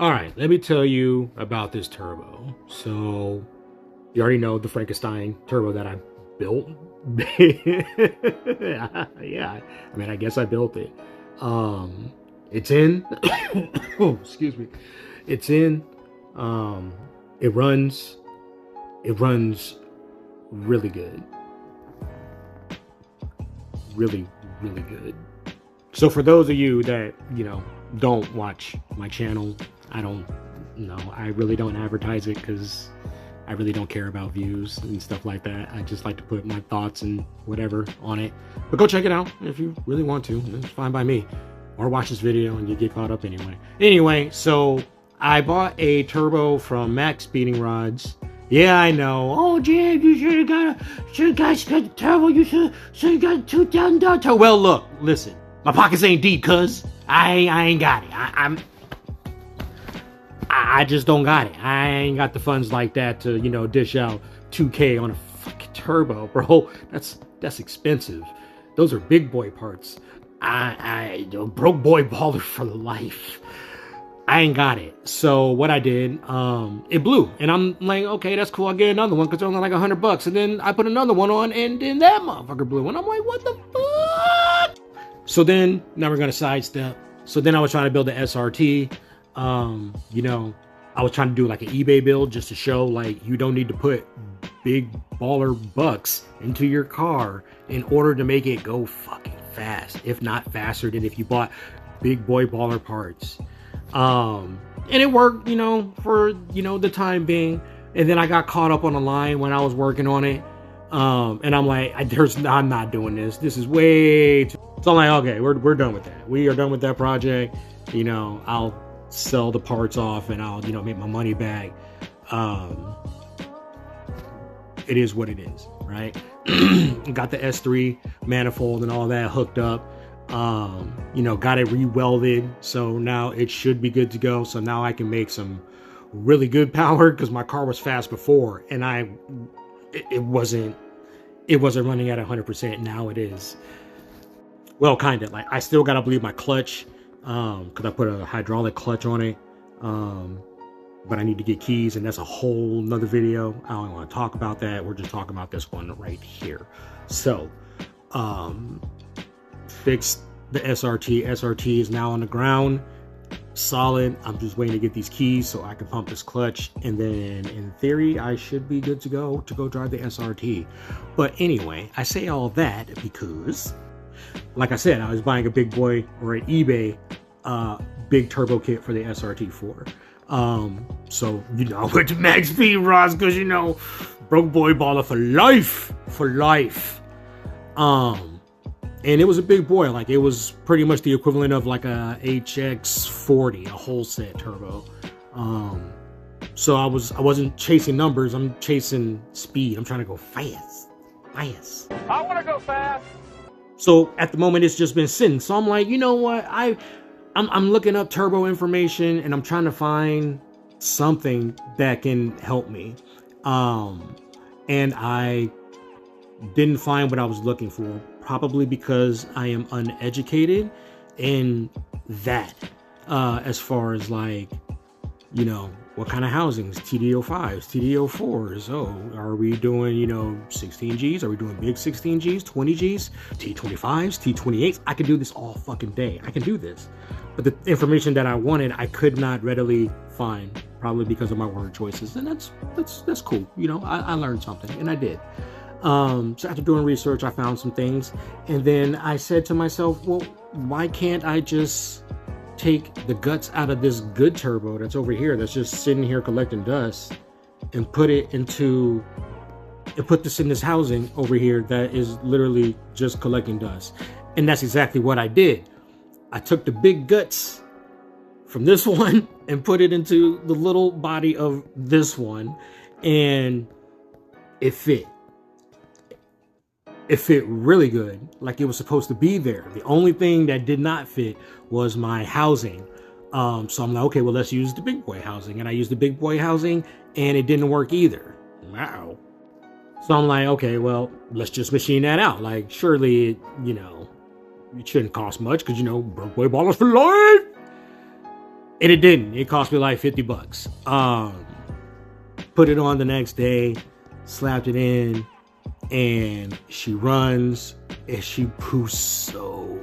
All right, let me tell you about this turbo. So you already know the Frankenstein turbo that I built. Yeah, I mean, I guess I built it. It's in. Oh, excuse me. It's in. Um, it runs. It runs really good. Really, really good. So for those of you that, don't watch my channel, I really don't advertise it because I really don't care about views and stuff like that. I just like to put my thoughts and whatever on it. But go check it out if you really want to. It's fine by me. Or watch this video and you get caught up anyway. Anyway, so I bought a turbo from Max Speeding Rods. Yeah, I know. Oh, Jim, you should have got the turbo. You should have got $2,000 turbo. Well, look, listen. My pockets ain't deep, cuz. I ain't got it. I just don't got it. I ain't got the funds like that to, dish out $2K on a fucking turbo, bro. That's expensive. Those are big boy parts. I broke boy baller for life. I ain't got it. So what I did, it blew. And I'm like, okay, that's cool. I'll get another one because it's only like $100. And then I put another one on and then that motherfucker blew. And I'm like, what the fuck? So then, now we're going to sidestep. So then I was trying to build the SRT. I was trying to do like an eBay build just to show like you don't need to put big baller bucks into your car in order to make it go fucking fast. If not faster than if you bought big boy baller parts. And it worked, for, the time being. And then I got caught up on the line when I was working on it. And I'm like, I'm not doing this. This is way too. So I'm like, okay, we're done with that. We are done with that project. I'll sell the parts off and I'll, make my money back. It is what it is, right? Got the S3 manifold and all that hooked up. Got it re-welded, so now it should be good to go. So now I can make some really good power because my car was fast before and it wasn't running at 100%. Now it is. Well, kind of. Like I still gotta bleed my clutch because I put a hydraulic clutch on it. But I need to get keys, and that's a whole nother video. I don't want to talk about that. We're just talking about this one right here. So, fixed the SRT. SRT is now on the ground, solid. I'm just waiting to get these keys so I can pump this clutch, and then in theory I should be good to go drive the SRT. But anyway, I say all that because, like I said, I was buying a big boy or an eBay big turbo kit for the SRT4. So I went to Max Speed Rods because broke boy baller for life. And it was a big boy. Like it was pretty much the equivalent of like a HX40, a whole set turbo. So I wasn't chasing numbers. I'm chasing speed. I'm trying to go fast. I want to go fast. So at the moment it's just been sitting. So I'm like, you know what? I'm looking up turbo information and I'm trying to find something that can help me. And I didn't find what I was looking for, probably because I am uneducated in that, as far as like, what kind of housings, TD05s, TD04s. Oh, are we doing, 16Gs? Are we doing big 16Gs, 20Gs, T25s, T28s? I could do this all fucking day. I can do this. But the information that I wanted, I could not readily find, probably because of my word choices. And that's cool. I learned something, and I did. So after doing research, I found some things. And then I said to myself, well, why can't I just take the guts out of this good turbo that's over here, that's just sitting here collecting dust, and put this in this housing over here that is literally just collecting dust. And that's exactly what I did. I took the big guts from this one and put it into the little body of this one, and it fit. It fit really good, like it was supposed to be there. The only thing that did not fit was my housing. So I'm like, okay, well, let's use the big boy housing. And I used the big boy housing, and it didn't work either. Wow. So I'm like, okay, well, let's just machine that out. Like, surely, it shouldn't cost much because, broke boy ballers for life. And it didn't. It cost me like 50 bucks. Put it on the next day, slapped it in, and she runs and she boosts so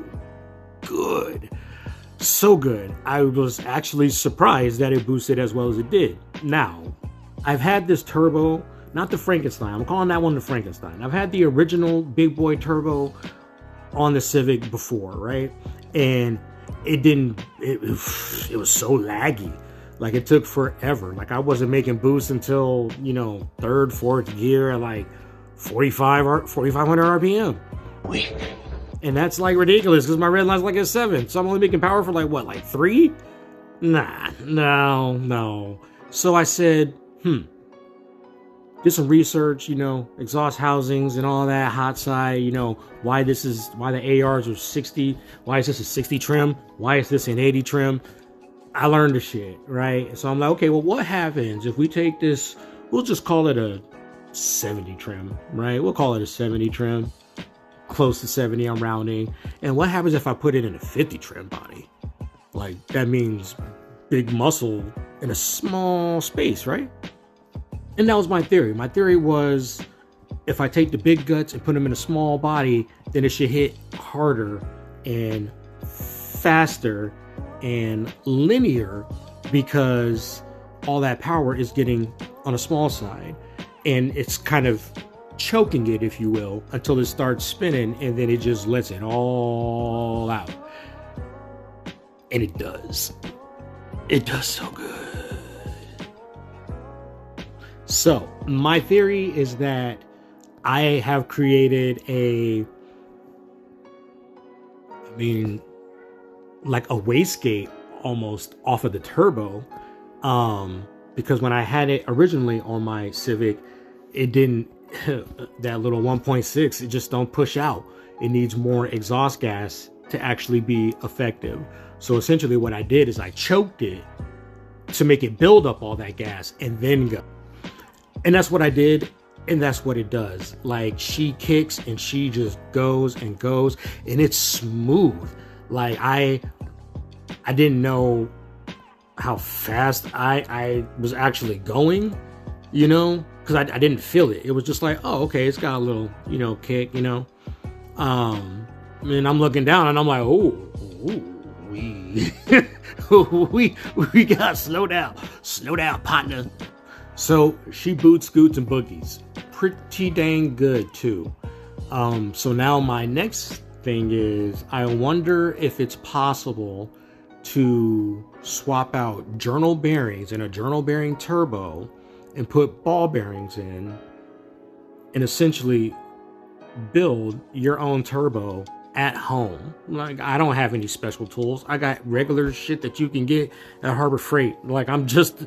good. So good. I was actually surprised that it boosted as well as it did. Now, I've had this turbo, not the Frankenstein. I'm calling that one the Frankenstein. I've had the original big boy turbo on the Civic before, right? And it was so laggy. Like, it took forever. Like, I wasn't making boosts until, you know, third, fourth gear at like 4,500 RPM. Weak. And that's like ridiculous because my red line's like a 7. So I'm only making power for like what, like 3? Nah, no. So I said, did some research, you know, exhaust housings and all that, hot side, you know, why the ARs are 60, why is this a 60 trim, why is this an 80 trim. I learned the shit, right? So I'm like, okay, well, what happens if we take this, we'll just call it a 70 trim, right? We'll call it a 70 trim, close to 70, I'm rounding. And what happens if I put it in a 50 trim body? Like, that means big muscle in a small space, right? And that was my theory. My theory was, if I take the big guts and put them in a small body, then it should hit harder and faster and linear because all that power is getting on a small side. And it's kind of choking it, if you will, until it starts spinning, and then it just lets it all out. And it does. It does so good. So, my theory is that I have created like a wastegate almost off of the turbo. Because when I had it originally on my Civic, it didn't, that little 1.6, it just don't push out. It needs more exhaust gas to actually be effective. So essentially what I did is I choked it to make it build up all that gas and then go. And that's what I did, and that's what it does. Like, she kicks and she just goes and goes, and it's smooth. Like, I didn't know how fast I was actually going, you know, because I didn't feel it. It was just like, oh, okay, it's got a little, you know, kick, you know. And I'm looking down and I'm like, we gotta slow down, partner. So she boots, scoots, and boogies pretty dang good too. So now my next thing is, I wonder if it's possible to swap out journal bearings in a journal bearing turbo and put ball bearings in and essentially build your own turbo at home. Like, I don't have any special tools. I got regular shit that you can get at Harbor Freight. Like, I'm just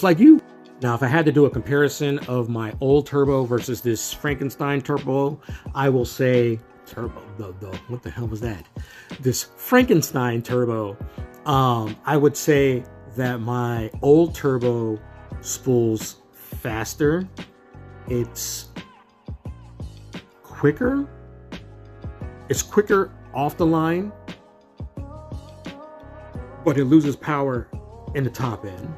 like you. Now, if I had to do a comparison of my old turbo versus this Frankenstein turbo, I will say what the hell was that? This Frankenstein turbo. I would say that my old turbo spools faster. It's quicker. It's quicker off the line, but it loses power in the top end.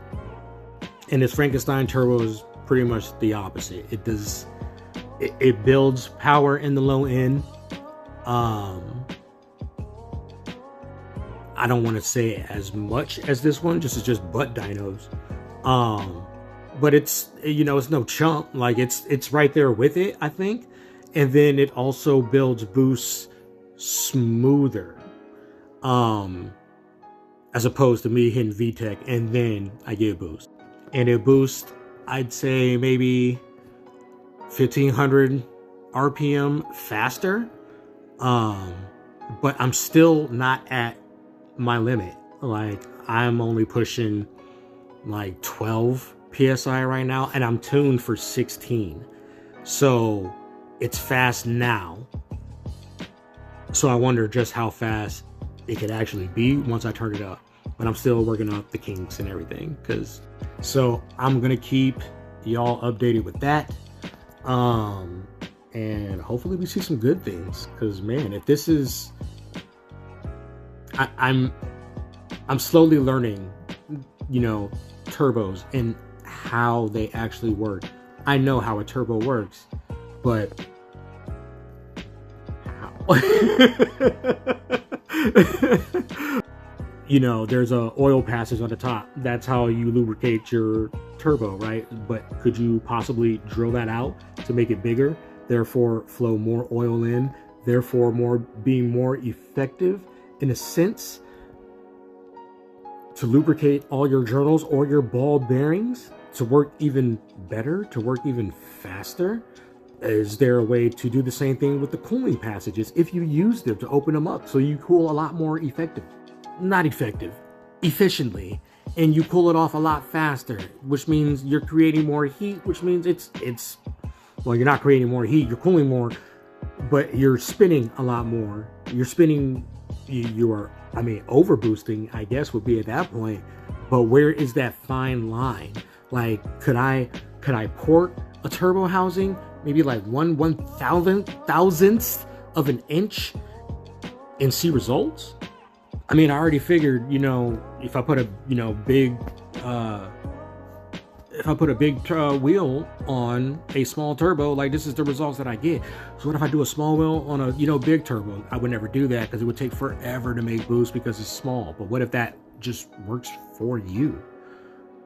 And this Frankenstein turbo is pretty much the opposite. It builds power in the low end. I don't want to say as much as this one, just butt dynos. But it's, you know, it's no chump. Like, it's right there with it, I think. And then it also builds boosts smoother. As opposed to me hitting VTEC and then I get a boost. And it boosts, I'd say maybe 1,500 RPM faster. But I'm still not at my limit. Like, I'm only pushing like 12 PSI right now, and I'm tuned for 16. So it's fast now. So I wonder just how fast it could actually be once I turn it up. But I'm still working out the kinks and everything. So I'm going to keep y'all updated with that. And hopefully we see some good things. Because, man, if this is... I'm slowly learning you know, turbos and how they actually work. I know how a turbo works, but how? You know, there's a oil passage on the top. That's how you lubricate your turbo, right? But could you possibly drill that out to make it bigger, therefore flow more oil in, therefore being more effective in a sense to lubricate all your journals or your ball bearings to work even better, to work even faster? Is there a way to do the same thing with the cooling passages if you use them to open them up so you cool a lot more efficiently, and you cool it off a lot faster, which means you're creating more heat, which means well, you're not creating more heat, you're cooling more, but you're spinning a lot more. You're spinning, you are, I mean, over boosting, I guess, would be at that point. But where is that fine line? Like, could I port a turbo housing maybe like 1/1000th of an inch and see results? I mean, I already figured, you know, if I put a, you know, big wheel on a small turbo, like, this is the results that I get. So what if I do a small wheel on a, you know, big turbo? I would never do that because it would take forever to make boost because it's small. But what if that just works for you?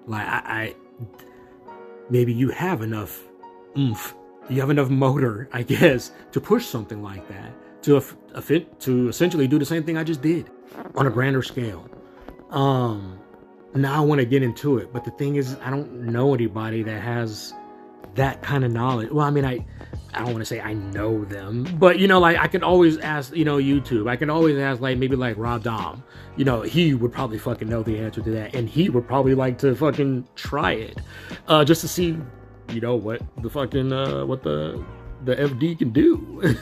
Like, maybe you have enough oomph, you have enough motor, I guess, to push something like that, to essentially do the same thing I just did on a grander scale. Now I want to get into it, but the thing is, I don't know anybody that has that kind of knowledge. Well, I mean, I don't want to say I know them, but, you know, like, I can always ask, you know, YouTube. I can always ask, like, maybe like Rob Dom. You know, he would probably fucking know the answer to that, and he would probably like to fucking try it, just to see, you know, what the fucking what the FD can do.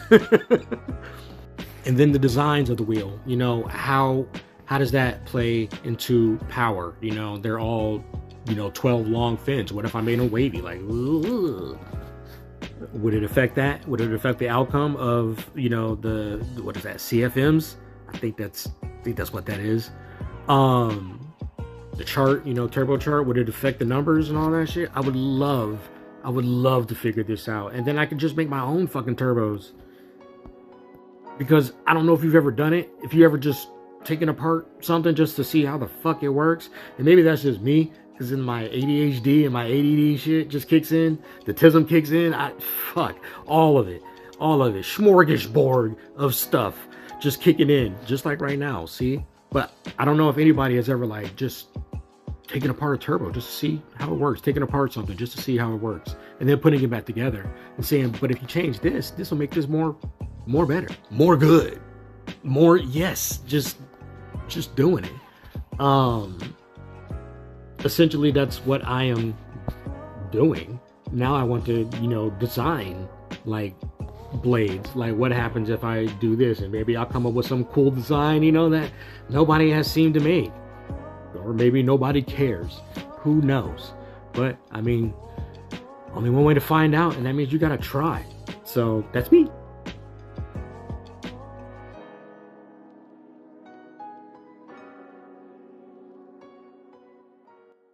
And then the designs of the wheel, you know, how does that play into power? You know, they're all, you know, 12 long fins. What if I made them wavy? Like, ooh. Would it affect that? Would it affect the outcome of, you know, the what is that, CFMs? I think that's what that is. The chart, you know, turbo chart, would it affect the numbers and all that shit? I would love to figure this out, and then I could just make my own fucking turbos. Because I don't know if you've ever done it, if you ever just taken apart something just to see how the fuck it works. And maybe that's just me, because in my ADHD and my ADD shit just kicks in, the tism kicks in. Fuck, all of it, smorgasbord of stuff just kicking in, just like right now, see? But I don't know if anybody has ever, like, just taken apart a turbo just to see how it works, taking apart something just to see how it works, and then putting it back together and saying, but if you change this will make this more better, more good, more, yes, just doing it. Essentially, that's what I am doing. Now I want to, you know, design, like, blades. Like, what happens if I do this? And maybe I'll come up with some cool design, you know, that nobody has seemed to make. Or maybe nobody cares. Who knows? But, I mean, only one way to find out, and that means you gotta try. So, that's me.